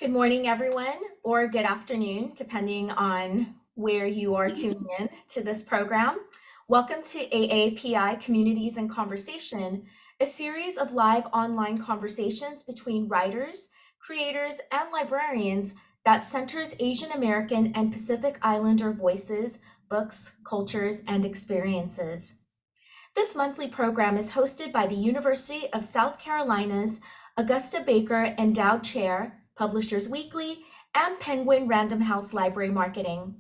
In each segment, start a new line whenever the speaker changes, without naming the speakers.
Good morning, everyone, or good afternoon, depending on where you are tuning in to this program. Welcome to AAPI Communities in Conversation, a series of live online conversations between writers, creators, and librarians that centers Asian American and Pacific Islander voices, books, cultures, and experiences. This monthly program is hosted by the University of South Carolina's Augusta Baker Endowed Chair, Publishers Weekly, and Penguin Random House Library Marketing.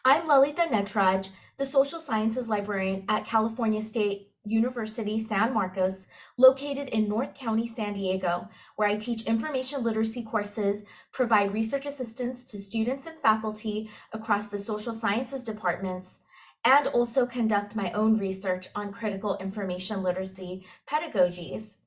I'm Lalitha Nataraj, the Social Sciences Librarian at California State University San Marcos, located in North County, San Diego, where I teach information literacy courses, provide research assistance to students and faculty across the social sciences departments, and also conduct my own research on critical information literacy pedagogies.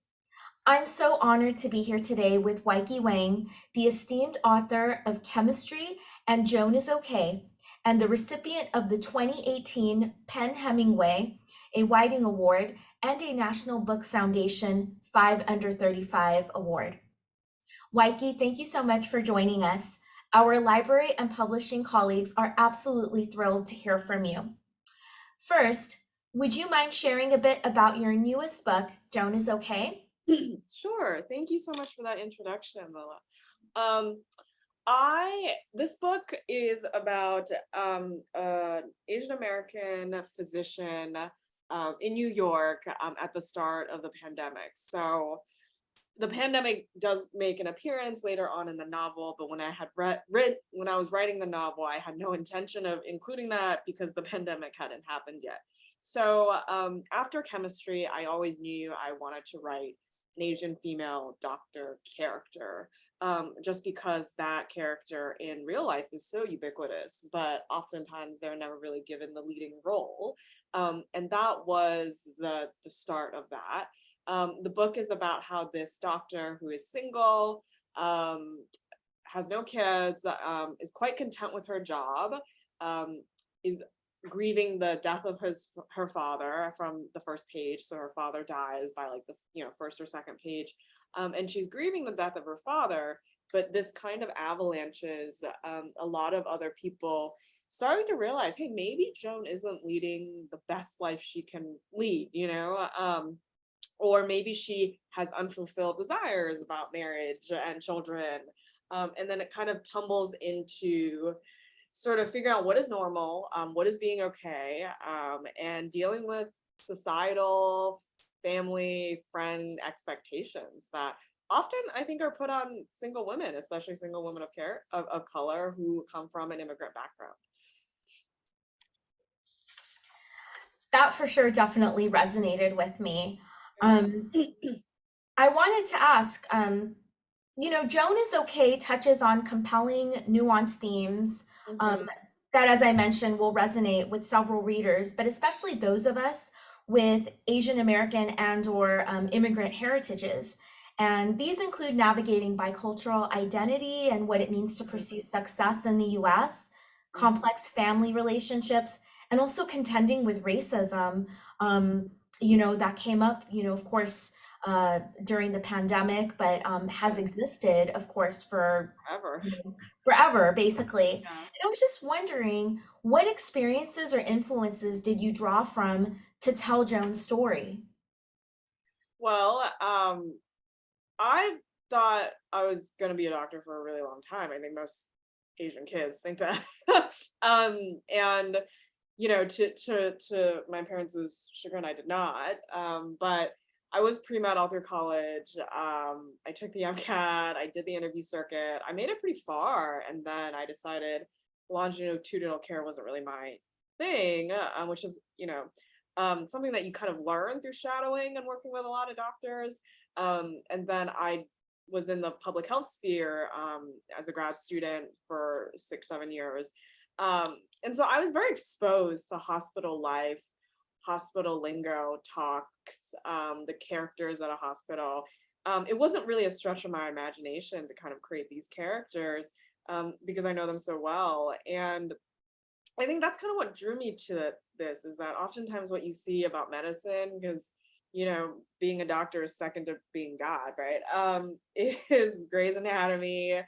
I'm so honored to be here today with Weike Wang, the esteemed author of Chemistry and JOAN is Okay, and the recipient of the 2018 Penn Hemingway, a Whiting Award, and a National Book Foundation 5 Under 35 Award. Weike, thank you so much for joining us. Our library and publishing colleagues are absolutely thrilled to hear from you. First, would you mind sharing a bit about your newest book, JOAN is Okay?
Sure. Thank you so much for that introduction, Lila. This book is about an Asian American physician in New York at the start of the pandemic. So the pandemic does make an appearance later on in the novel, but when I had when I was writing the novel, I had no intention of including that because the pandemic hadn't happened yet. So after chemistry, I always knew I wanted to write an Asian female doctor character, just because that character in real life is so ubiquitous, but oftentimes they're never really given the leading role. And that was the start of that. The book is about how this doctor who is single, has no kids, is quite content with her job, is grieving the death of her father from the first page. So her father dies by like this, first or second page. And she's grieving the death of her father, but this kind of avalanches a lot of other people starting to realize, hey, maybe Joan isn't leading the best life she can lead, or maybe she has unfulfilled desires about marriage and children. And then it kind of tumbles into sort of figuring out what is normal, what is being okay, and dealing with societal, family, friend expectations that often I think are put on single women, especially single women of color who come from an immigrant background.
That for sure definitely resonated with me. I wanted to ask, JOAN is Okay touches on compelling, nuanced themes that, as I mentioned, will resonate with several readers, but especially those of us with Asian American and/or immigrant heritages. And these include navigating bicultural identity and what it means to pursue success in the US, complex family relationships, and also contending with racism, that came up, of course, during the pandemic, but has existed, of course, for forever, basically.
Yeah.
And I was just wondering, what experiences or influences did you draw from to tell Joan's story?
Well, I thought I was going to be a doctor for a really long time. I think most Asian kids think that. And to my parents' chagrin, I did not. But I was pre-med all through college. I took the MCAT, I did the interview circuit. I made it pretty far, and then I decided longitudinal care wasn't really my thing, which is, something that you kind of learn through shadowing and working with a lot of doctors. And then I was in the public health sphere as a grad student for 6-7 years. And so I was very exposed to hospital life, hospital lingo, talks, the characters at a hospital. It wasn't really a stretch of my imagination to kind of create these characters because I know them so well. And I think that's kind of what drew me to this, is that oftentimes what you see about medicine, because being a doctor is second to being God, right? Is Grey's Anatomy,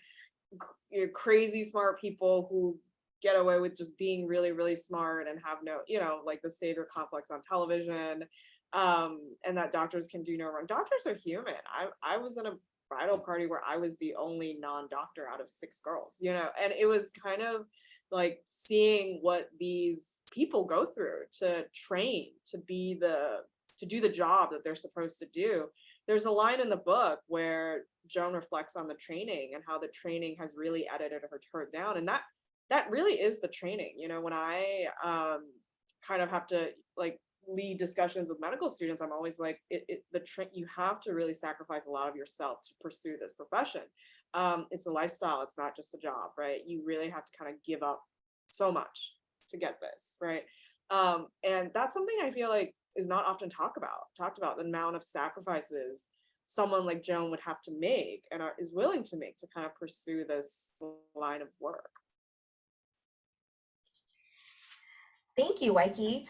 crazy smart people who get away with just being really, really smart and have no, like the savior complex on television, and that doctors can do no wrong. Doctors are human. I was in a bridal party where I was the only non-doctor out of 6 girls, and it was kind of like seeing what these people go through to train to do the job that they're supposed to do. There's a line in the book where Joan reflects on the training and how the training has really edited her down, and that really is the training. When I kind of have to like lead discussions with medical students, I'm always like, you have to really sacrifice a lot of yourself to pursue this profession. It's a lifestyle. It's not just a job, right? You really have to kind of give up so much to get this, right? And that's something I feel like is not often talked about, the amount of sacrifices someone like Joan would have to make and is willing to make to kind of pursue this line of work.
Thank you, Weike.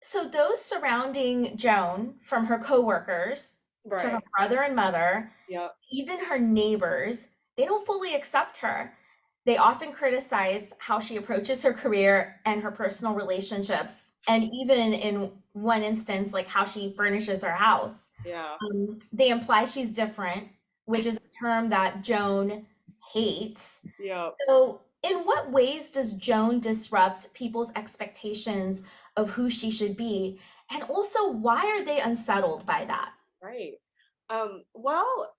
So those surrounding Joan, from her coworkers to her
Right.
brother and mother,
Yeah.
even her neighbors, they don't fully accept her. They often criticize how she approaches her career and her personal relationships, and even in one instance, like how she furnishes her house.
Yeah.
They imply she's different, which is a term that Joan hates.
Yeah.
So, in what ways does Joan disrupt people's expectations of who she should be? And also, why are they unsettled by that?
Right. Well,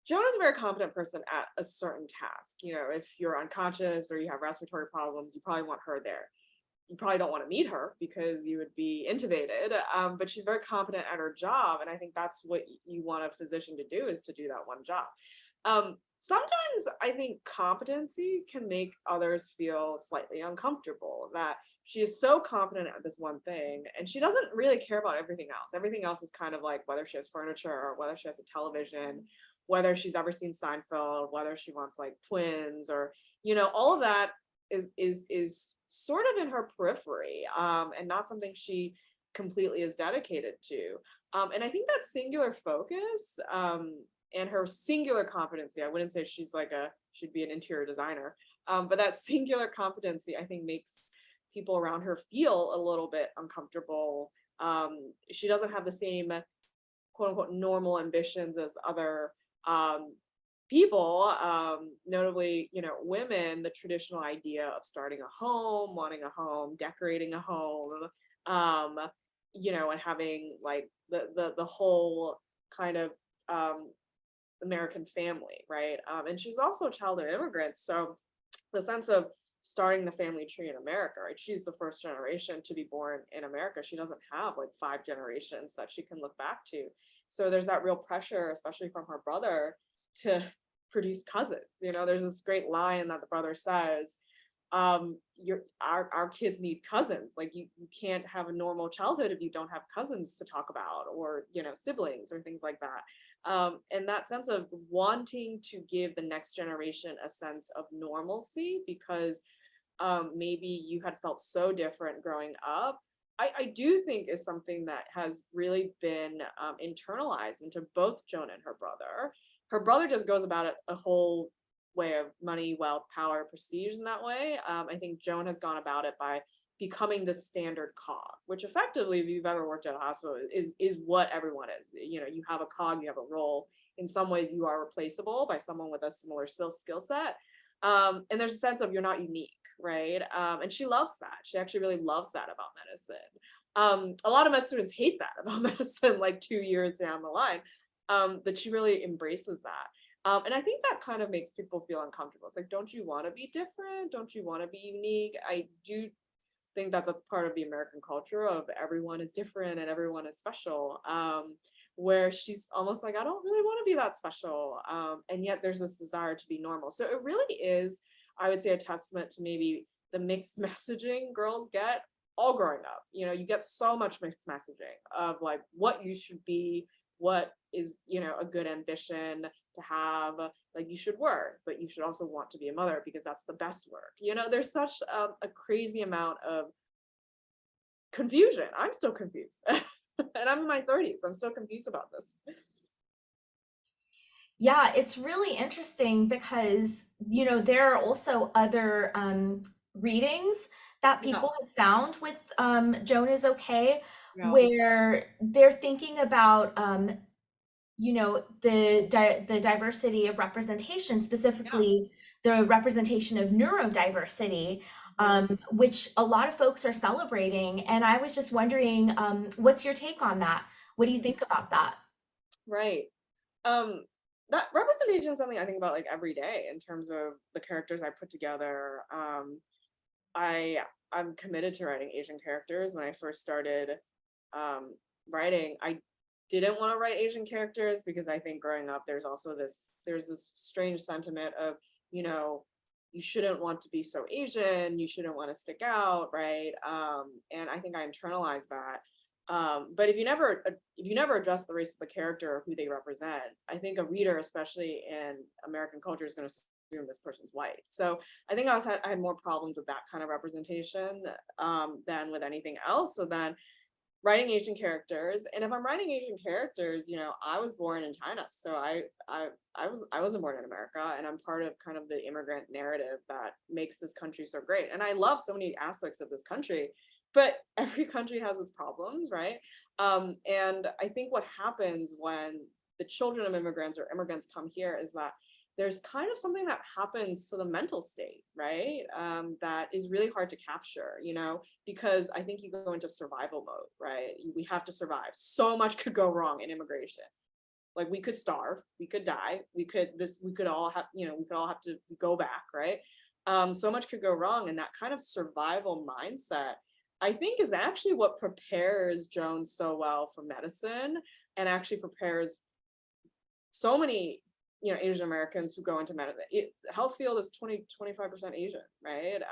Joan is a very competent person at a certain task. If you're unconscious or you have respiratory problems, you probably want her there. You probably don't want to meet her because you would be intubated. But she's very competent at her job, and I think that's what you want a physician to do, is to do that one job. Sometimes I think competency can make others feel slightly uncomfortable, that she is so competent at this one thing and she doesn't really care about everything else. Everything else is kind of like whether she has furniture or whether she has a television, whether she's ever seen Seinfeld, whether she wants like twins, or all of that is sort of in her periphery, and not something she completely is dedicated to. And I think that singular focus, and her singular competency, I wouldn't say she'd be an interior designer, but that singular competency, I think, makes people around her feel a little bit uncomfortable. She doesn't have the same quote unquote normal ambitions as other people, notably, women. The traditional idea of starting a home, wanting a home, decorating a home, and having like the whole kind of American family, right? And she's also a child of immigrants, so the sense of starting the family tree in America, right? She's the first generation to be born in America. She doesn't have like 5 generations that she can look back to. So there's that real pressure, especially from her brother, to produce cousins. There's this great line that the brother says, our kids need cousins. Like you can't have a normal childhood if you don't have cousins to talk about, or siblings or things like that. And that sense of wanting to give the next generation a sense of normalcy, because maybe you had felt so different growing up, I do think is something that has really been internalized into both Joan and her brother. Her brother just goes about it a whole way of money, wealth, power, prestige in that way. I think Joan has gone about it by becoming the standard cog, which effectively, if you've ever worked at a hospital, is what everyone is. You have a cog, you have a role. In some ways, you are replaceable by someone with a similar skill set. And there's a sense of you're not unique, right? And she loves that. She actually really loves that about medicine. A lot of med students hate that about medicine, like 2 years down the line, but she really embraces that. And I think that kind of makes people feel uncomfortable. It's like, don't you want to be different? Don't you want to be unique? I do think that that's part of the American culture of everyone is different and everyone is special, where she's almost like, I don't really want to be that special. And yet there's this desire to be normal. So it really is, I would say, a testament to maybe the mixed messaging girls get all growing up. You get so much mixed messaging of like what you should be, what is a good ambition to have. Like, you should work, but you should also want to be a mother because that's the best work. There's such a crazy amount of confusion. I'm still confused. And I'm in my 30s. I'm still confused about this.
Yeah, it's really interesting because, there are also other readings that
Yeah,
people have found with Joan is Okay,
yeah,
where they're thinking about, the diversity of representation,
yeah.
specifically the representation of neurodiversity,
Mhm.
which a lot of folks are celebrating. And I was just wondering, what's your take on that? What do you think about that?
Right. Um, that representation is something I think about like every day in terms of the characters I put together. I I'm committed to writing Asian characters. When I first started um, writing, I didn't want to write Asian characters because I think growing up there's this strange sentiment of, you know, you shouldn't want to be so Asian, you shouldn't want to stick out, right? And I think I internalized that. But if you never address the race of the character or who they represent, I think a reader, especially in American culture, is going to assume this person's white. So I think I had more problems with that kind of representation than with anything else. So then writing Asian characters, and if I'm writing Asian characters, I was born in China, so I wasn't born in America, and I'm part of kind of the immigrant narrative that makes this country so great. And I love so many aspects of this country, but every country has its problems, right? And I think what happens when the children of immigrants or immigrants come here is that there's kind of something that happens to the mental state, right? That is really hard to capture, because I think you go into survival mode, right? We have to survive. So much could go wrong in immigration. Like we could starve, we could die, we could all have, we could all have to go back, right? So much could go wrong, and that kind of survival mindset, I think, is actually what prepares Joan so well for medicine, and actually prepares so many Asian Americans who go into medicine. Health field is 20-25% Asian, right?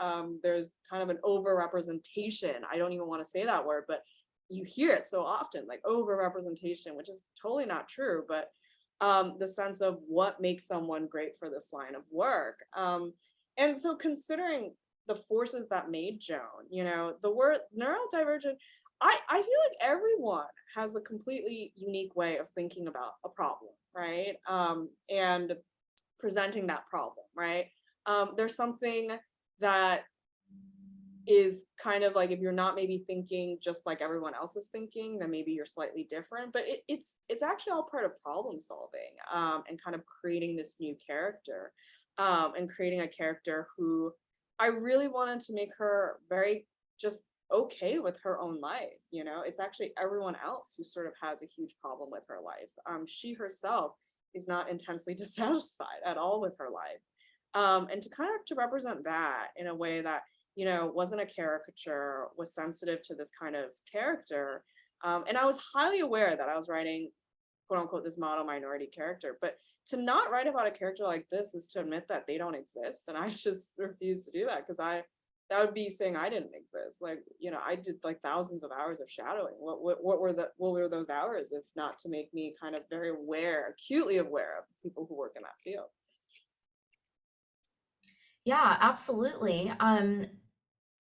There's kind of an over representation. I don't even want to say that word, but you hear it so often, like over representation, which is totally not true. But the sense of what makes someone great for this line of work. And so considering the forces that made Joan, the word neurodivergent, I feel like everyone has a completely unique way of thinking about a problem, right? And presenting that problem, right? There's something that is kind of like, if you're not maybe thinking just like everyone else is thinking, then maybe you're slightly different. But it's actually all part of problem solving, and kind of creating this new character, and creating a character who I really wanted to make her very just okay with her own life. It's actually everyone else who sort of has a huge problem with her life. She herself is not intensely dissatisfied at all with her life. And to kind of to represent that in a way that wasn't a caricature, was sensitive to this kind of character. And I was highly aware that I was writing, quote unquote, this model minority character. But to not write about a character like this is to admit that they don't exist. And I just refuse to do that, because that would be saying I didn't exist. Like, I did like thousands of hours of shadowing. What were those hours if not to make me kind of very aware, acutely aware of the people who work in that field?
Yeah, absolutely. And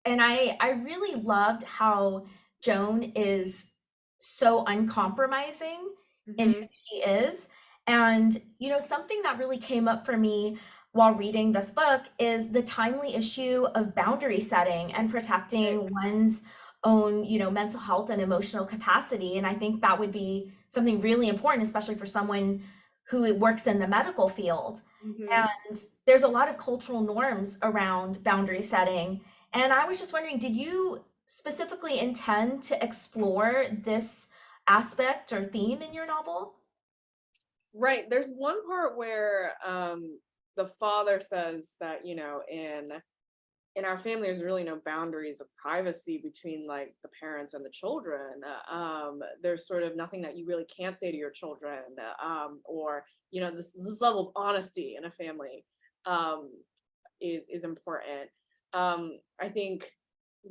I really loved how Joan is so uncompromising in who
Hmm.
she is. And, something that really came up for me while reading this book is the timely issue of boundary setting and
Right.
protecting one's own, mental health and emotional capacity. And I think that would be something really important, especially for someone who works in the medical field.
Hmm.
There's a lot of cultural norms around boundary setting. And I was just wondering, did you specifically intend to explore this aspect or theme in your novel?
Right. There's one part where the father says that, in our family there's really no boundaries of privacy between like the parents and the children. There's sort of nothing that you really can't say to your children, or this level of honesty in a family um, is important. I think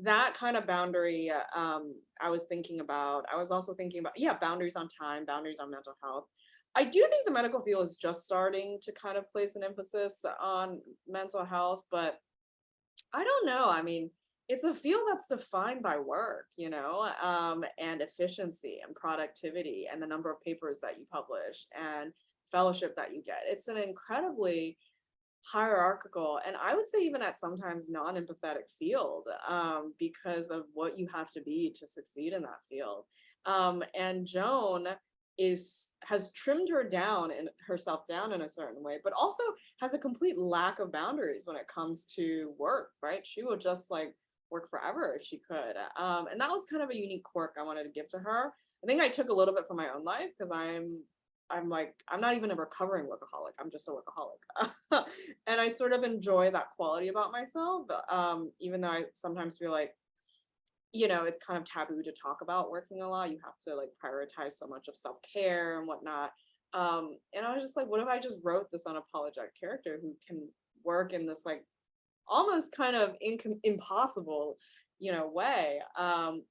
that kind of boundary, I was thinking about. I was also thinking about, yeah, boundaries on time, boundaries on mental health. I do think the medical field is just starting to kind of place an emphasis on mental health, but I don't know. I mean, it's a field that's defined by work, and efficiency and productivity and the number of papers that you publish. And fellowship that you get. It's an incredibly hierarchical, and I would say even at sometimes non-empathetic field, because of what you have to be to succeed in that field. And Joan has trimmed herself down in a certain way, but also has a complete lack of boundaries when it comes to work, right? She will just like work forever if she could. And that was kind of a unique quirk I wanted to give to her. I think I took a little bit from my own life because I'm not even a recovering workaholic. I'm just a workaholic. And I sort of enjoy that quality about myself. Even though I sometimes feel like, it's kind of taboo to talk about working a lot. You have to like prioritize so much of self-care and whatnot. And I was just like, what if I just wrote this unapologetic character who can work in this like almost kind of impossible, way?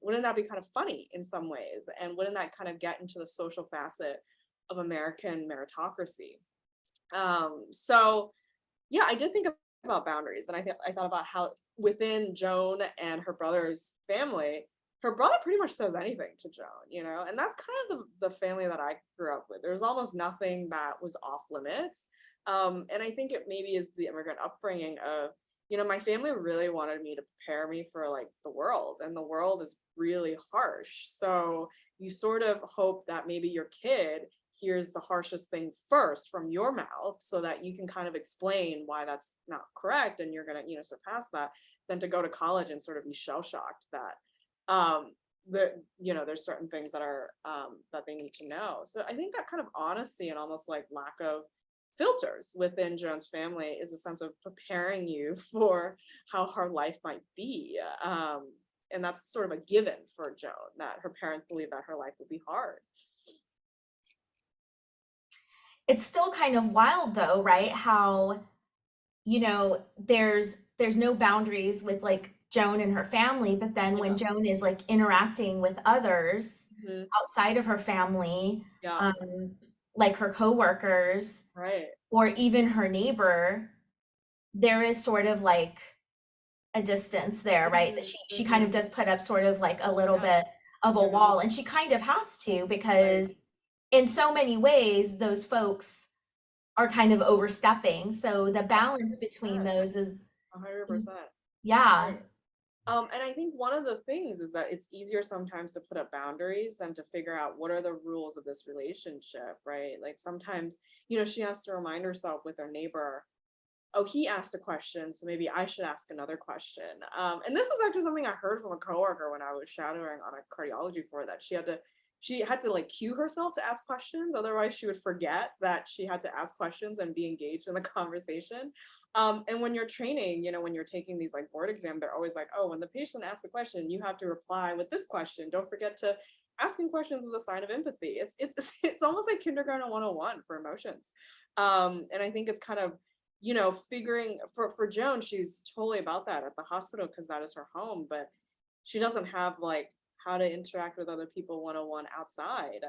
Wouldn't that be kind of funny in some ways? And wouldn't that kind of get into the social facet of American meritocracy? So yeah, I did think about boundaries, and I thought about how within Joan and her brother's family, her brother pretty much says anything to Joan, and that's kind of the family that I grew up with. There's almost nothing that was off limits. And I think it maybe is the immigrant upbringing of, my family really wanted me to prepare me for like the world, and the world is really harsh. So you sort of hope that maybe your kid hears the harshest thing first from your mouth so that you can kind of explain why that's not correct and you're going to, surpass that, than to go to college and sort of be shell shocked that there's certain things that are that they need to know. So I think that kind of honesty and almost like lack of filters within Joan's family is a sense of preparing you for how hard life might be. And that's sort of a given for Joan, that her parents believe that her life will be hard.
It's still kind of wild though, right? How, there's no boundaries with like Joan and her family, but then when
Yeah.
Joan is like interacting with others
Mhm.
outside of her family,
Yeah.
like her coworkers
Right.
or even her neighbor, there is sort of like a distance there, right? That
Mhm.
she kind of
Mhm.
does put up sort of like a little
Yeah.
bit of a
Yeah.
wall, and she kind of has to,
Right.
because in so many ways those folks are kind of overstepping. So the balance between
100%.
those is,
100%.
yeah,
Right. And I think one of the things is that it's easier sometimes to put up boundaries than to figure out what are the rules of this relationship, right? Like sometimes, she has to remind herself with her neighbor, oh, he asked a question, so maybe I should ask another question. And this is actually something I heard from a coworker when I was shadowing on a cardiology floor, that she had to like cue herself to ask questions, otherwise she would forget that she had to ask questions and be engaged in the conversation. And when you're training, when you're taking these like board exam, they're always like, oh, when the patient asks the question, you have to reply with this question. Don't forget to asking questions is a sign of empathy. It's almost like kindergarten 101 for emotions. And I think it's kind of, figuring for Joan, she's totally about that at the hospital because that is her home, but she doesn't have like how to interact with other people 101 outside,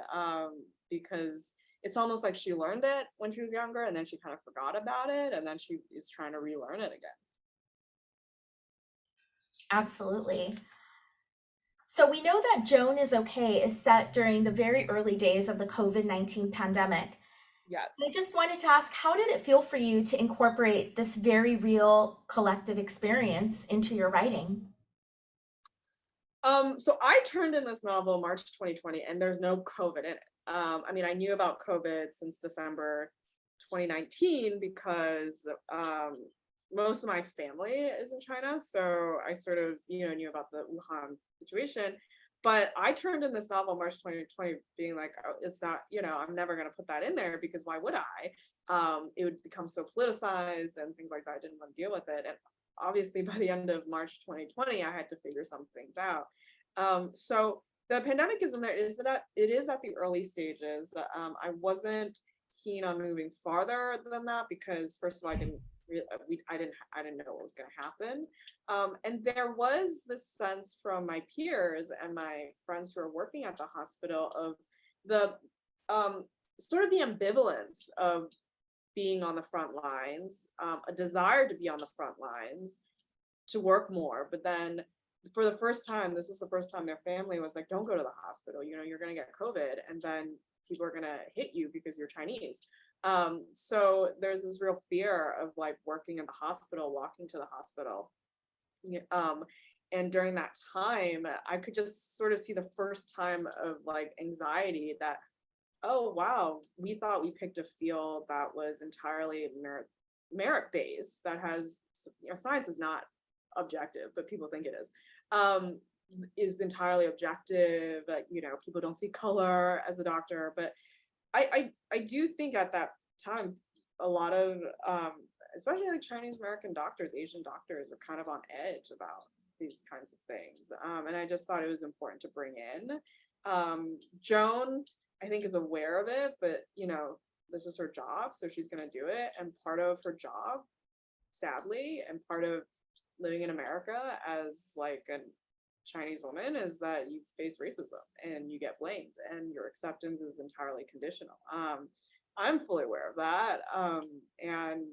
because it's almost like she learned it when she was younger and then she kind of forgot about it and then she is trying to relearn it again.
absolutely. So we know that Joan is Okay is set during the very early days of the COVID-19 pandemic. I
Yes.
just wanted to ask, how did it feel for you to incorporate this very real collective experience into your writing?
So I turned in this novel March 2020 and there's no COVID in it. I mean, I knew about COVID since December 2019 because most of my family is in China. So I sort of, knew about the Wuhan situation. But I turned in this novel March 2020 being like, oh, it's not, I'm never going to put that in there because why would I? It would become so politicized and things like that. I didn't want to deal with it. And obviously by the end of March 2020, I had to figure some things out. So the pandemic is in there. It is at the early stages. I wasn't keen on moving farther than that because first of all, I didn't know what was going to happen. And there was this sense from my peers and my friends who are working at the hospital of the sort of the ambivalence of being on the front lines, a desire to be on the front lines, to work more, but then for the first time, this was the first time their family was like, don't go to the hospital, you're going to get COVID and then people are going to hit you because you're Chinese. So there's this real fear of like working in the hospital, walking to the hospital. Um, and during that time, I could just sort of see the first time of like anxiety that, oh wow, we thought we picked a field that was entirely merit based, that has, science is not objective, but people think it is entirely objective. People don't see color as a doctor, but I do think at that time a lot of especially like Chinese American doctors, Asian doctors are kind of on edge about these kinds of things. And I just thought it was important to bring in. Joan, I think, is aware of it, but this is her job, so she's going to do it. And part of her job, sadly, and part of living in America as like a Chinese woman, is that you face racism and you get blamed and your acceptance is entirely conditional. I'm fully aware of that. And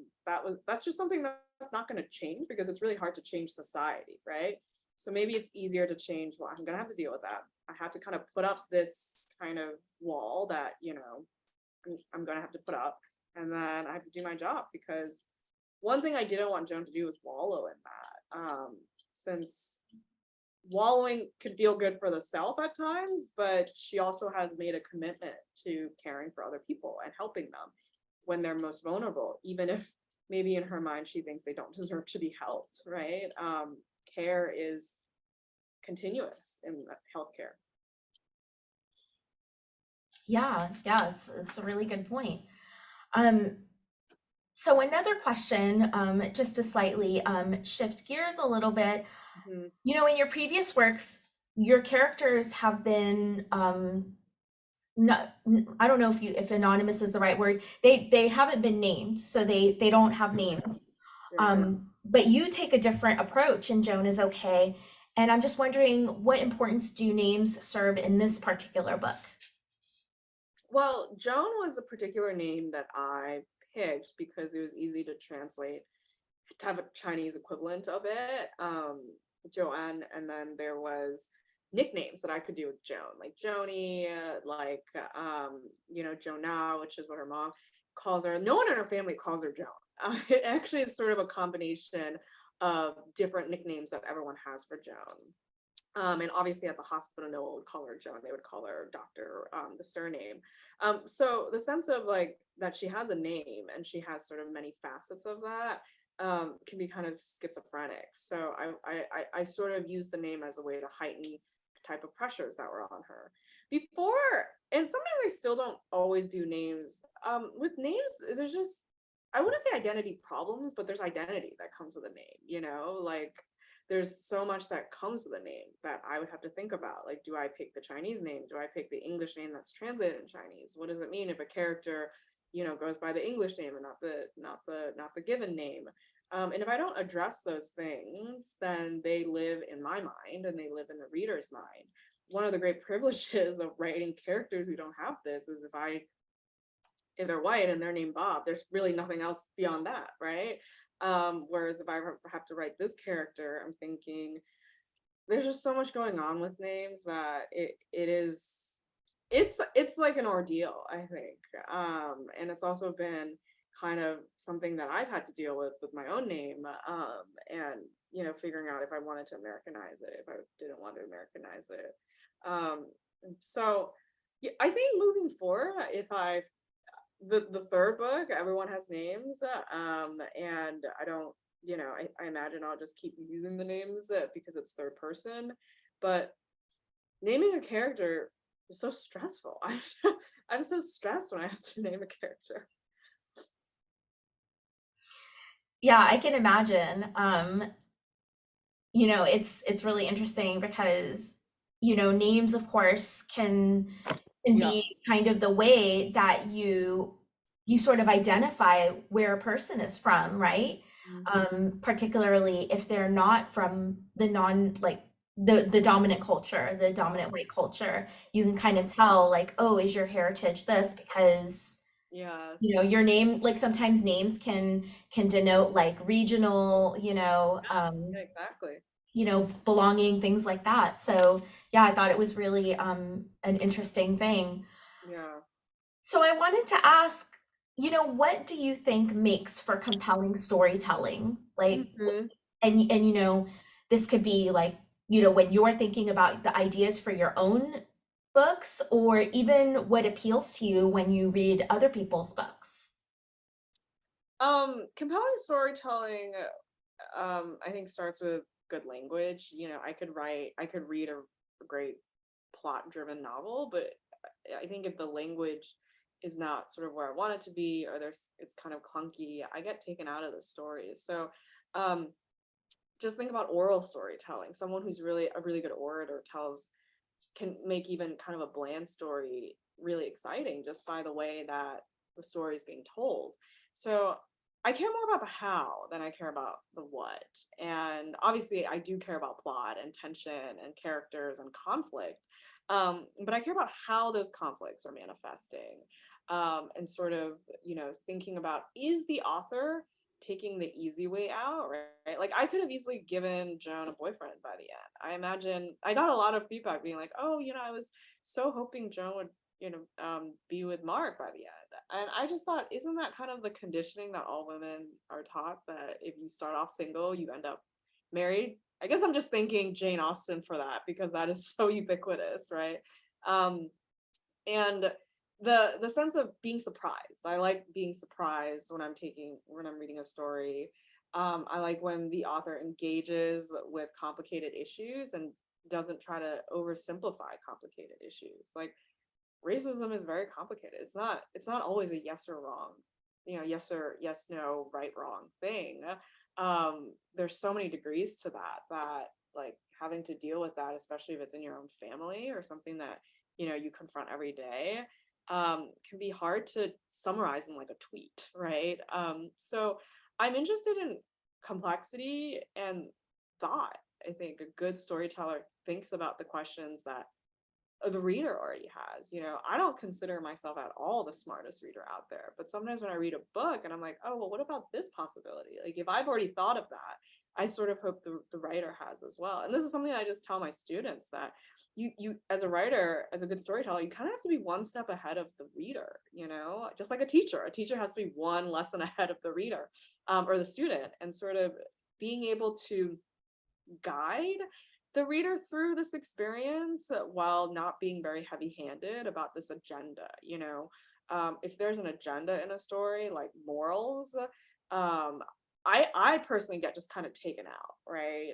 that's just something that's not going to change, because it's really hard to change society, right? So maybe it's easier to change. Well, I'm going to have to deal with that. I have to kind of put up this kind of wall that, I'm going to have to put up, and then I have to do my job, because one thing I didn't want Joan to do was wallow in that. Since wallowing can feel good for the self at times, but she also has made a commitment to caring for other people and helping them when they're most vulnerable, even if maybe in her mind she thinks they don't deserve to be helped, right? Care is continuous in healthcare.
Yeah, it's a really good point. So another question, just to slightly shift gears a little bit.
Mhm.
In your previous works, your characters have been not, I don't know if anonymous is the right word. They haven't been named, so they don't have names. But you take a different approach in Joan is Okay. And I'm just wondering, what importance do names serve in this particular book?
Well, Joan was a particular name that I picked because it was easy to translate, to have a Chinese equivalent of it, Joanne, and then there was nicknames that I could do with Joan, like Joni, like Jonah, which is what her mom calls her. No one in her family calls her Joan. It actually is sort of a combination of different nicknames that everyone has for Joan. And obviously at the hospital, no one would call her Joan, they would call her Doctor, the surname. So the sense of like that she has a name and she has sort of many facets of that can be kind of schizophrenic. So I sort of used the name as a way to heighten the type of pressures that were on her before. And sometimes I still don't always do names. With names, there's just, I wouldn't say identity problems, but there's identity that comes with a name, like there's so much that comes with a name that I would have to think about. Like, do I pick the Chinese name? Do I pick the English name that's translated in Chinese? What does it mean if a character, goes by the English name and not the given name? And if I don't address those things, then they live in my mind and they live in the reader's mind. One of the great privileges of writing characters who don't have this is if they're white and they're named Bob, there's really nothing else beyond that, right? Whereas if I have to write this character, I'm thinking there's just so much going on with names that it's like an ordeal, I think. And it's also been kind of something that I've had to deal with my own name, and figuring out if I wanted to Americanize it, if I didn't want to Americanize it. So yeah, I think moving forward, if the third book, everyone has names, and I don't, I imagine I'll just keep using the names because it's third person, but naming a character is so stressful. I'm so stressed when I have to name a character.
Yeah, I can imagine. It's really interesting because, names, of course, can
Yeah.
be kind of the way that you sort of identify where a person is from, right? Particularly if they're not from the non like the dominant culture, the dominant white culture, you can kind of tell like, oh, is your heritage this? Because
Yes.
your name, like sometimes names can denote like regional,
Yeah, exactly.
belonging, things like that. So yeah, I thought it was really an interesting thing.
Yeah.
So I wanted to ask, what do you think makes for compelling storytelling? Like,
Mhm.
and this could be like, when you're thinking about the ideas for your own books, or even what appeals to you when you read other people's books.
Compelling storytelling, I think starts with good language. I could read a great plot-driven novel, but I think if the language is not sort of where I want it to be, or it's kind of clunky, I get taken out of the stories. So, um, just think about oral storytelling. Someone who's really a really good orator can make even kind of a bland story really exciting just by the way that the story is being told. So I care more about the how than I care about the what. And obviously, I do care about plot and tension and characters and conflict. But I care about how those conflicts are manifesting, and sort of, thinking about, is the author taking the easy way out, right? Like, I could have easily given Joan a boyfriend by the end. I imagine I got a lot of feedback being like, oh, I was so hoping Joan would, be with Mark by the end. And I just thought, isn't that kind of the conditioning that all women are taught, that if you start off single, you end up married? I guess I'm just thinking Jane Austen for that, because that is so ubiquitous, right? Um, and the sense of being surprised, I like being surprised when I'm reading a story. I like when the author engages with complicated issues and doesn't try to oversimplify complicated issues. Like, racism is very complicated. It's not always a yes or wrong, yes or yes, no, right, wrong thing. There's so many degrees to that, like, having to deal with that, especially if it's in your own family or something that you confront every day, can be hard to summarize in like a tweet, right? So I'm interested in complexity and thought. I think a good storyteller thinks about the questions that the reader already has. I don't consider myself at all the smartest reader out there, but sometimes when I read a book and I'm like, oh, well, what about this possibility? Like, if I've already thought of that, I sort of hope the writer has as well. And this is something I just tell my students, that you as a writer, as a good storyteller, you kind of have to be one step ahead of the reader, just like a teacher has to be one lesson ahead of the reader, or the student, and sort of being able to guide the reader through this experience, while not being very heavy-handed about this agenda. If there's an agenda in a story, like morals, um, I personally get just kind of taken out, right?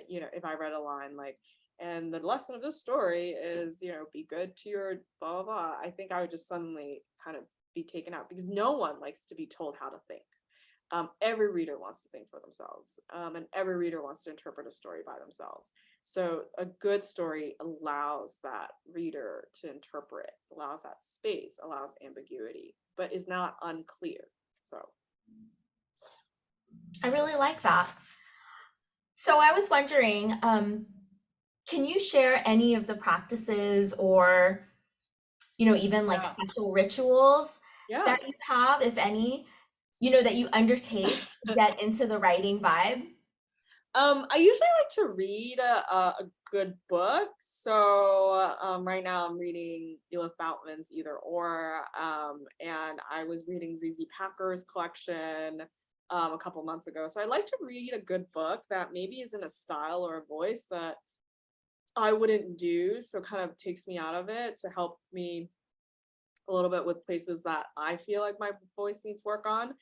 If I read a line like, and the lesson of this story is, be good to your blah blah blah, I think I would just suddenly kind of be taken out, because no one likes to be told how to think. Every reader wants to think for themselves, and every reader wants to interpret a story by themselves. So a good story allows that reader to interpret, allows that space, allows ambiguity, but is not unclear. So
I really like that. So I was wondering, can you share any of the practices, or even like
yeah,
special rituals
yeah.
that you have, if any, that you undertake to get into the writing vibe?
I usually like to read a good book. So right now I'm reading Elif Boutman's Either Or, and I was reading ZZ Packer's collection a couple months ago. So I like to read a good book that maybe is in a style or a voice that I wouldn't do, so kind of takes me out of it, to help me a little bit with places that I feel like my voice needs work on.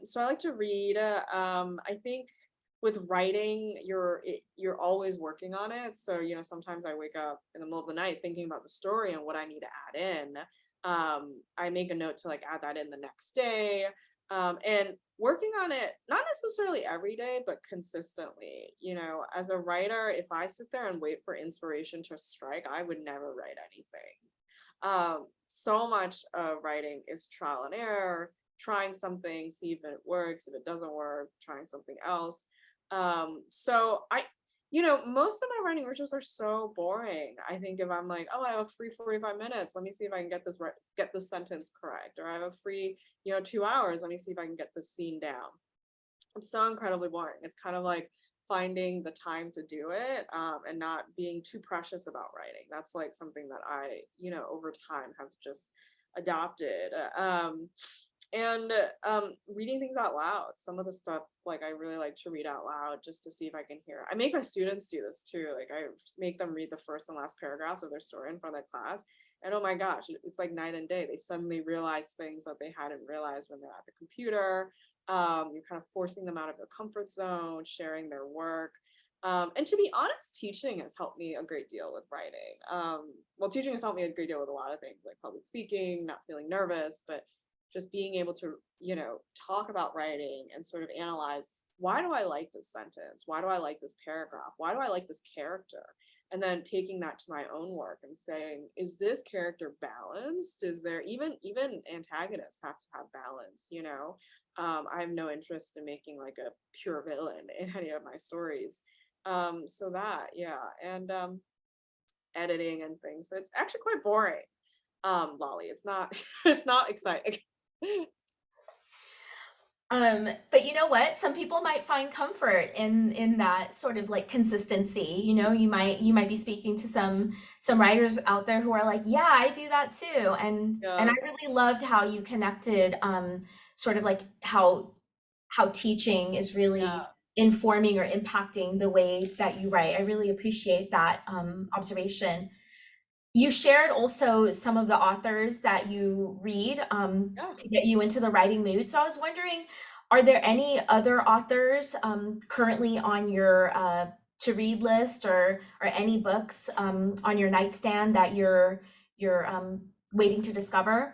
So I like to read. I think with writing, you're always working on it. So sometimes I wake up in the middle of the night thinking about the story and what I need to add in. I make a note to like add that in the next day. And working on it, not necessarily every day, but consistently. As a writer, if I sit there and wait for inspiration to strike, I would never write anything. So much of writing is trial and error, trying something, see if it works. If it doesn't work, trying something else. So most of my writing rituals are so boring. I think if I'm like, oh, I have a free 45 minutes, let me see if I can get this right, get this sentence correct, or I have a free, 2 hours, let me see if I can get this scene down. It's so incredibly boring. It's kind of like finding the time to do it, and not being too precious about writing. That's like something that I, over time have just adopted. And reading things out loud. Some of the stuff like I really like to read out loud just to see if I can hear. I make my students do this too. Like I make them read the first and last paragraphs of their story in front of the class. And oh my gosh, it's like night and day. They suddenly realize things that they hadn't realized when they're at the computer. You're kind of forcing them out of their comfort zone, sharing their work. And to be honest, teaching has helped me a great deal with writing. Well, teaching has helped me a great deal with a lot of things like public speaking, not feeling nervous, but just being able to, talk about writing and sort of analyze, why do I like this sentence? Why do I like this paragraph? Why do I like this character? And then taking that to my own work and saying, is this character balanced? Is there even antagonists have to have balance, I have no interest in making like a pure villain in any of my stories. So that, yeah, and editing and things. So it's actually quite boring. Lolly, it's not it's not exciting.
But you know what? Some people might find comfort in that sort of like consistency. You might be speaking to some writers out there who are like, yeah, I do that too. And
Yeah,
I really loved how you connected sort of like how teaching is really
yeah.
informing or impacting the way that you write. I really appreciate that observation. You shared also some of the authors that you read
Yeah.
to get you into the writing mood. So I was wondering, are there any other authors currently on your to read list, or any books on your nightstand that you're waiting to discover?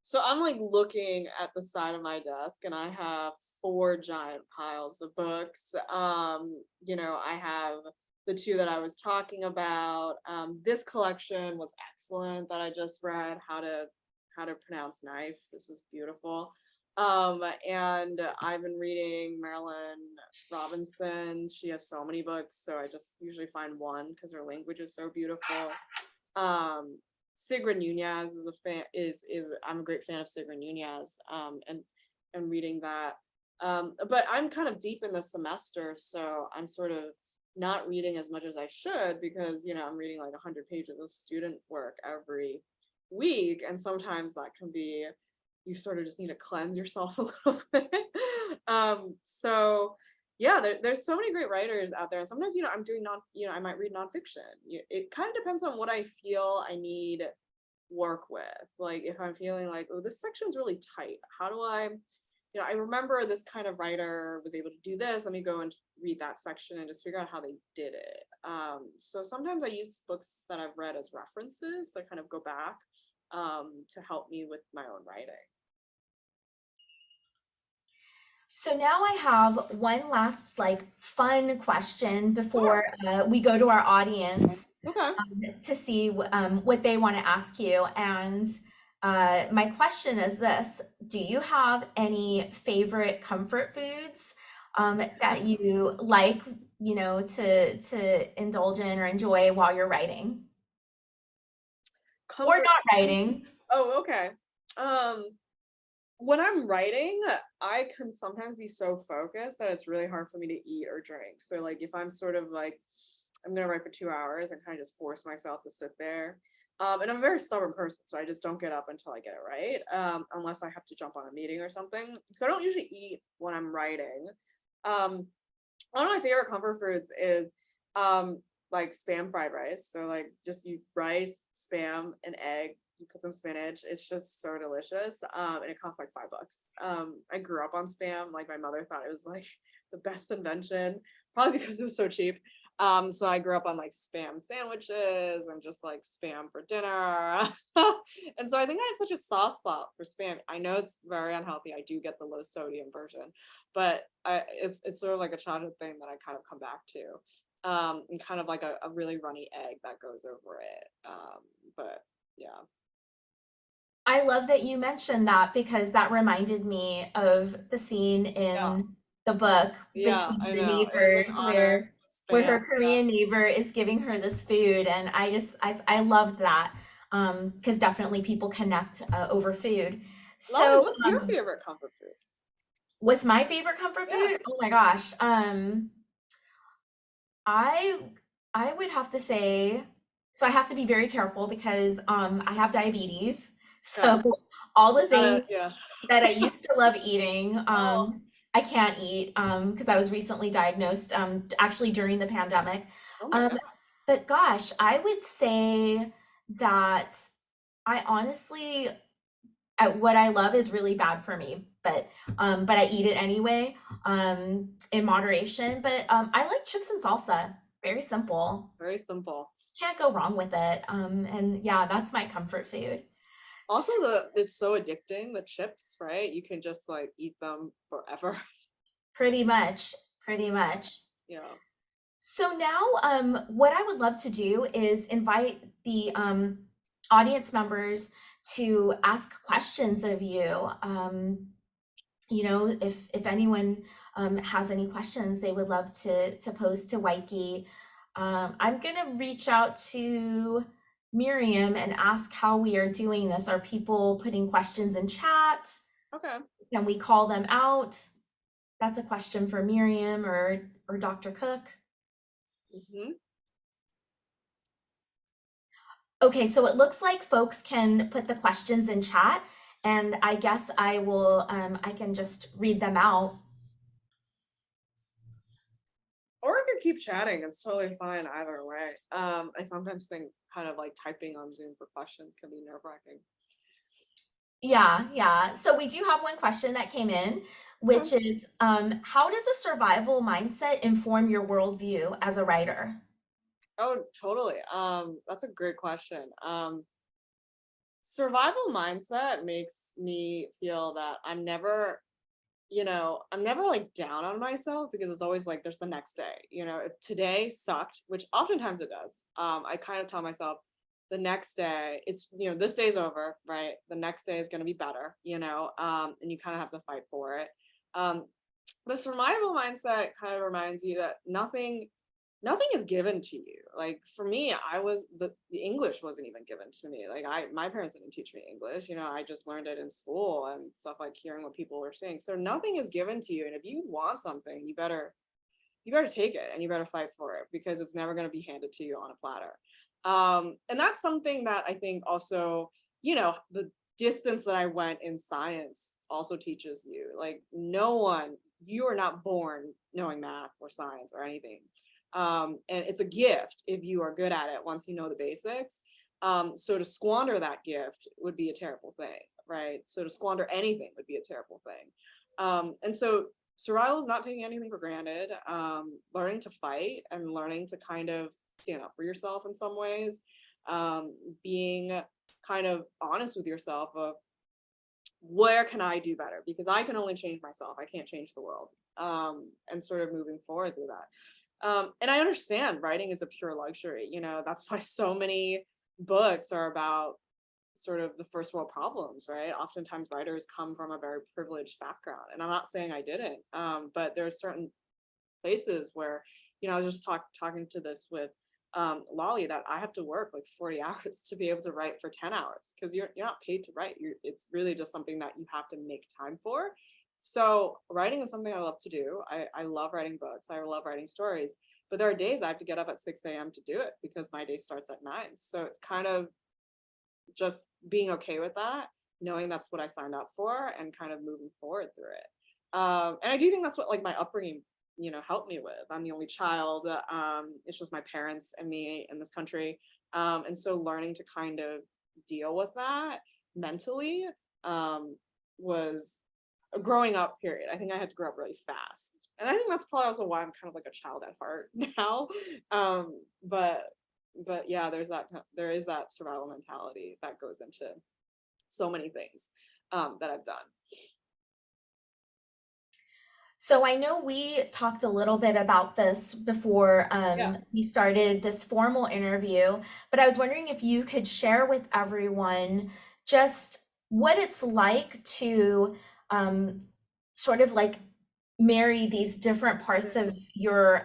So I'm like looking at the side of my desk and I have four giant piles of books. I have the two that I was talking about. This collection was excellent that I just read, how to pronounce knife. This was beautiful. And I've been reading Marilyn Robinson. She has so many books, so I just usually find one because her language is so beautiful. Um, Sigrid Nunez is a fan is I'm a great fan of Sigrid Nunez, and reading that. But I'm kind of deep in the semester, so I'm sort of not reading as much as I should because I'm reading like 100 pages of student work every week, and sometimes that can be, you sort of just need to cleanse yourself a little bit. So yeah, there's so many great writers out there, and sometimes I'm doing I might read nonfiction. It kind of depends on what I feel I need work with. Like if I'm feeling like, oh, this section's really tight, how do I remember this kind of writer was able to do this, let me go and read that section and just figure out how they did it. So sometimes I use books that I've read as references to kind of go back to help me with my own writing.
So now I have one last like fun question
Sure.
before we go to our audience
Okay.
to see what they want to ask you. And my question is this: do you have any favorite comfort foods that you like, to indulge in or enjoy while you're writing or
Comfort.
not writing?
Oh, okay. Um, when I'm writing, I can sometimes be so focused that it's really hard for me to eat or drink. So like if I'm sort of like, I'm gonna write for 2 hours and kind of just force myself to sit there. And I'm a very stubborn person, so I just don't get up until I get it right, unless I have to jump on a meeting or something. So I don't usually eat when I'm writing. Um, One of my favorite comfort foods is like spam fried rice. So like just you rice, spam, and egg. You put some spinach. It's just so delicious. And it costs like $5. I grew up on spam. Like my mother thought it was like the best invention, probably because it was so cheap. So I grew up on like spam sandwiches and just like spam for dinner. And so I think I have such a soft spot for spam. I know it's very unhealthy. I do get the low sodium version, but it's sort of like a childhood thing that I kind of come back to, and kind of like a really runny egg that goes over it. But yeah,
I love that you mentioned that because that reminded me of the scene
yeah,
in the book
yeah.
between
I
the
know it was an
neighbors
honor.
where
Spam.
her Korean neighbor is giving her this food, and I loved that because definitely people connect over food.
Lolly,
So
what's your favorite comfort food?
what's my favorite comfort
Yeah.
food? Oh my gosh. I I would have to say, so I have to be very careful because I have diabetes.
Yeah.
So all the things
Yeah.
that I used to love eating,
Oh,
I can't eat because I was recently diagnosed actually during the pandemic.
oh my
Um,
God.
but gosh, I would say that I honestly, what I love is really bad for me, but I eat it anyway, in moderation. But I like chips and salsa. Very simple.
Very simple.
Can't go wrong with it. And yeah, that's my comfort food.
Also,
S-
it's so addicting, the chips, right? You can just like eat them forever.
Pretty much, pretty much.
Yeah.
So now, what I would love to do is invite the audience members to ask questions of you. You know, if anyone has any questions they would love to pose to Weike. I'm gonna reach out to Miriam and ask how we are doing this. Are people putting questions in chat?
Okay.
Can we call them out? That's a question for Miriam or Dr. Cook.
Hmm.
Okay, so it looks like folks can put the questions in chat, and I guess I can just read them out.
Or we could keep chatting. It's totally fine either way. I sometimes think kind of like typing on Zoom for questions can be nerve-wracking.
Yeah, yeah. So we do have one question that came in,
Okay.
which is, how does a survival mindset inform your worldview as a writer?
Oh, totally. That's a great question. Survival mindset makes me feel that I'm never like down on myself because it's always like there's the next day. If today sucked, which oftentimes it does, I kind of tell myself the next day, this day's over, right? The next day is going to be better, and you kind of have to fight for it. Um, the survival mindset kind of reminds you that nothing is given to you. Like for me, the English wasn't even given to me. Like my parents didn't teach me English. I just learned it in school and stuff, like hearing what people were saying. So nothing is given to you. And if you want something, you better take it and you better fight for it because it's never going to be handed to you on a platter. And that's something that I think also, the distance that I went in science also teaches you. Like you are not born knowing math or science or anything. And it's a gift if you are good at it once you know the basics. So to squander that gift would be a terrible thing, right? So to squander anything would be a terrible thing. And so survival is not taking anything for granted, learning to fight and learning to kind of stand up for yourself in some ways, being kind of honest with yourself of where can I do better? Because I can only change myself. I can't change the world. And sort of moving forward through that. And I understand writing is a pure luxury. That's why so many books are about sort of the first world problems, right? Oftentimes writers come from a very privileged background. And I'm not saying I didn't, but there's certain places where, I was just talking to this with Lolly, that I have to work like 40 hours to be able to write for 10 hours because you're not paid to write. It's really just something that you have to make time for. So writing is something I love to do. I love writing books. I love writing stories. But there are days I have to get up at 6 a.m. to do it because my day starts at 9. So it's kind of just being okay with that, knowing that's what I signed up for and kind of moving forward through it. And I do think that's what like my upbringing, helped me with. I'm the only child. It's just my parents and me in this country. And so learning to kind of deal with that mentally was a growing up period. I think I had to grow up really fast. And I think that's probably also why I'm kind of like a child at heart now. But yeah, there is that survival mentality that goes into so many things that I've done.
So I know we talked a little bit about this before
Yeah.
we started this formal interview, but I was wondering if you could share with everyone just what it's like to um, sort of like marry these different parts of your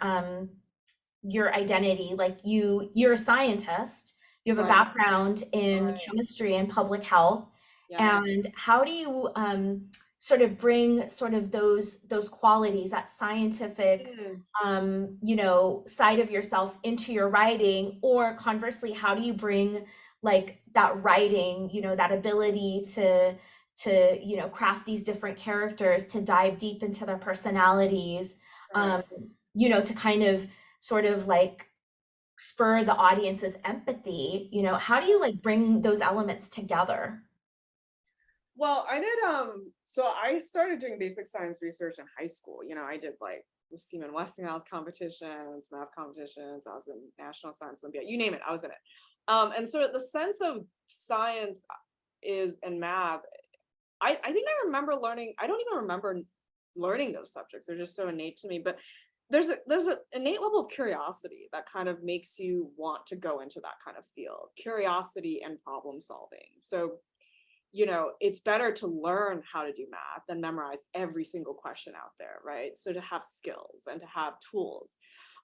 identity. Like you're a scientist, you have a
Right.
background in
Right.
chemistry and public health,
Yeah.
and how do you sort of bring sort of those qualities, that scientific
Mm.
side of yourself into your writing? Or conversely, how do you bring like that writing, that ability to craft these different characters, to dive deep into their personalities,
Right.
um, to kind of sort of like spur the audience's empathy. How do you like bring those elements together?
Well, I did so I started doing basic science research in high school. I did like the Seaman Westinghouse competitions, math competitions, I was in National Science Olympiad, you name it, I was in it. And so the sense of science is and math, I think I remember learning, I don't even remember learning those subjects. They're just so innate to me. But there's an innate level of curiosity that kind of makes you want to go into that kind of field. Curiosity and problem solving. So it's better to learn how to do math than memorize every single question out there, right? So to have skills and to have tools.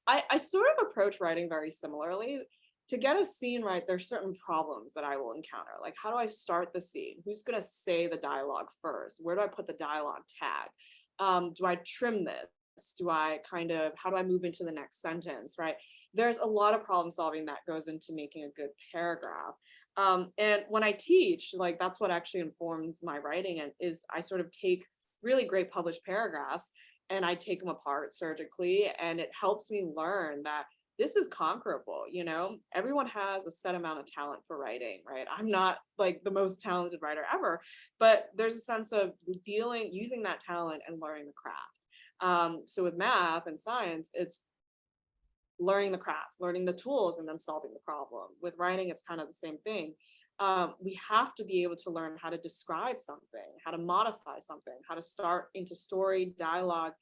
I sort of approach writing very similarly. To get a scene right, there's certain problems that I will encounter. Like, how do I start the scene? Who's going to say the dialogue first? Where do I put the dialogue tag? Do I trim this? How do I move into the next sentence, right? There's a lot of problem solving that goes into making a good paragraph. And when I teach, like that's what actually informs my writing, and is I sort of take really great published paragraphs and I take them apart surgically, and it helps me learn that this is conquerable. Everyone has a set amount of talent for writing, right? I'm not like the most talented writer ever, but there's a sense of using that talent and learning the craft. So with math and science, it's learning the craft, learning the tools, and then solving the problem. With writing, it's kind of the same thing. We have to be able to learn how to describe something, how to modify something, how to start into story, dialogue,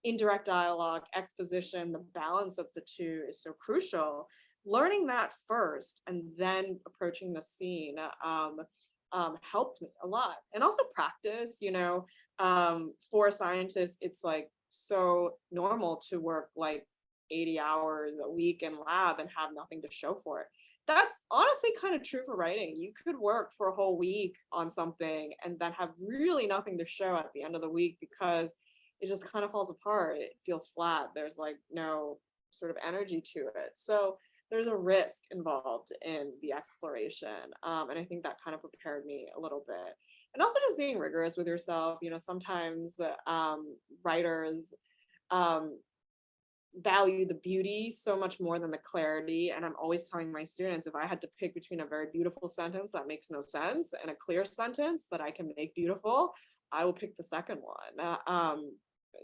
indirect dialogue, exposition. The balance of the two is so crucial. Learning that first and then approaching the scene helped me a lot. And also practice, for a scientist, it's like so normal to work like 80 hours a week in lab and have nothing to show for it. That's honestly kind of true for writing. You could work for a whole week on something and then have really nothing to show at the end of the week because it just kind of falls apart. It feels flat. There's like no sort of energy to it. So there's a risk involved in the exploration. And I think that kind of prepared me a little bit. And also just being rigorous with yourself. Sometimes writers value the beauty so much more than the clarity. And I'm always telling my students, if I had to pick between a very beautiful sentence that makes no sense and a clear sentence that I can make beautiful, I will pick the second one.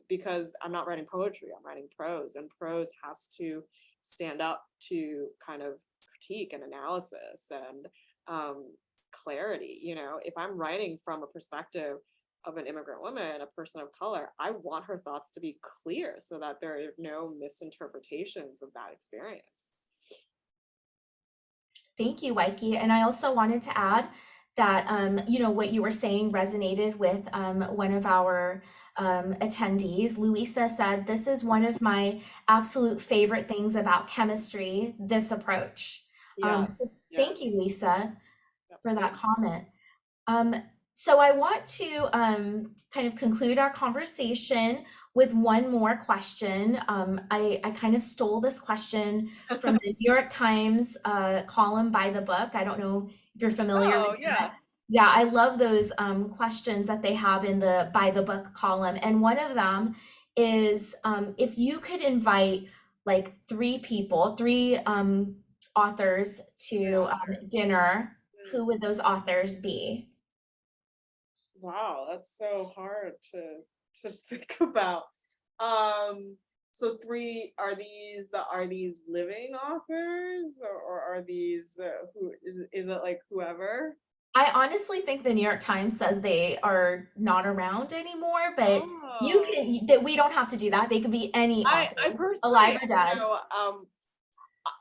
Because I'm not writing poetry, I'm writing prose, and prose has to stand up to kind of critique and analysis and clarity. If I'm writing from a perspective of an immigrant woman, a person of color, I want her thoughts to be clear so that there are no misinterpretations of that experience.
Thank you, Weike. And I also wanted to add that, what you were saying resonated with one of our attendees. Louisa said, "This is one of my absolute favorite things about chemistry, this approach."
Yeah.
So thank
Yes.
you, Lisa,
Yep.
for
Thank
that comment. So I want to kind of conclude our conversation with one more question. I kind of stole this question from the New York Times column by the book. I don't know if you're familiar with
Oh, yeah.
that. Yeah, I love those questions that they have in the by the book column. And one of them is if you could invite like three authors to dinner,
Mm.
who would those authors be?
Wow, that's so hard to just think about. So three, are these living authors, or are these who is it like whoever?
I honestly think the New York Times says they are not around anymore, but
Oh,
that we don't have to do that. They could be any
I
authors, alive
personally,
or dead.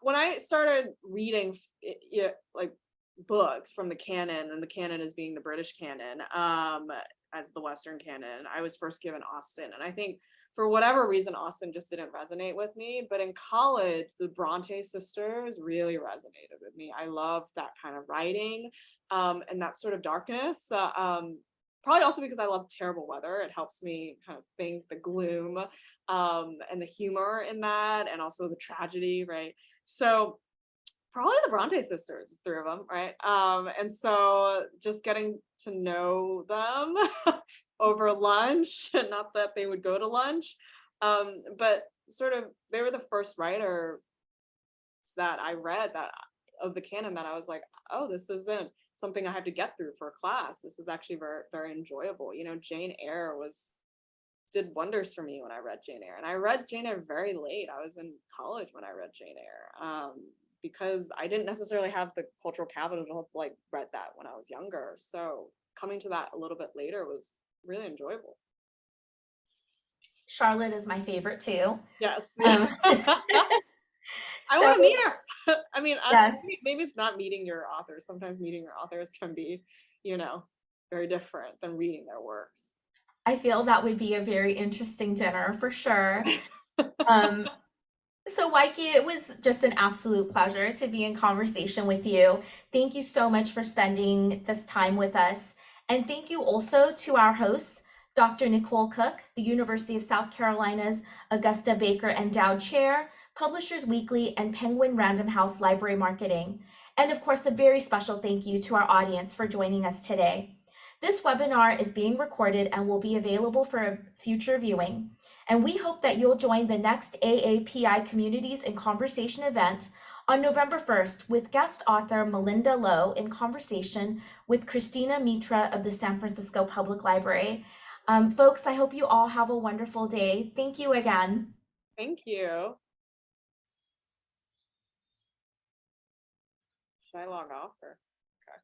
when I started reading, like books from the canon, and the canon is being the British canon, as the Western canon, I was first given Austen, and I think for whatever reason, Austen just didn't resonate with me. But in college, the Bronte sisters really resonated with me. I love that kind of writing, and that sort of darkness. Probably also because I love terrible weather. It helps me kind of think the gloom, and the humor in that, and also the tragedy, right? So probably the Bronte sisters, three of them, right? And so just getting to know them over lunch, and not that they would go to lunch, but sort of they were the first writer that I read that of the canon that I was like, oh, this isn't something I have to get through for a class. This is actually very, very enjoyable. You know, Jane Eyre did wonders for me when I read Jane Eyre. And I read Jane Eyre very late. I was in college when I read Jane Eyre, because I didn't necessarily have the cultural capital to have like read that when I was younger. So coming to that a little bit later was really enjoyable.
Charlotte is my favorite too.
Yes.
Um,
I want to
so
meet her. I mean,
yes,
maybe it's not meeting your authors. Sometimes meeting your authors can be, you know, very different than reading their works.
I feel that would be a very interesting dinner for sure. Um, so Waike, it was just an absolute pleasure to be in conversation with you. Thank you so much for spending this time with us. And thank you also to our hosts, Dr. Nicole Cook, the University of South Carolina's Augusta Baker Endowed Chair, Publishers Weekly, and Penguin Random House Library Marketing. And of course, a very special thank you to our audience for joining us today. This webinar is being recorded and will be available for future viewing. And we hope that you'll join the next AAPI Communities in Conversation event on November 1st with guest author Melinda Lowe in conversation with Christina Mitra of the San Francisco Public Library. Folks, I hope you all have a wonderful day. Thank you again.
Thank you. Should I log off or? Okay.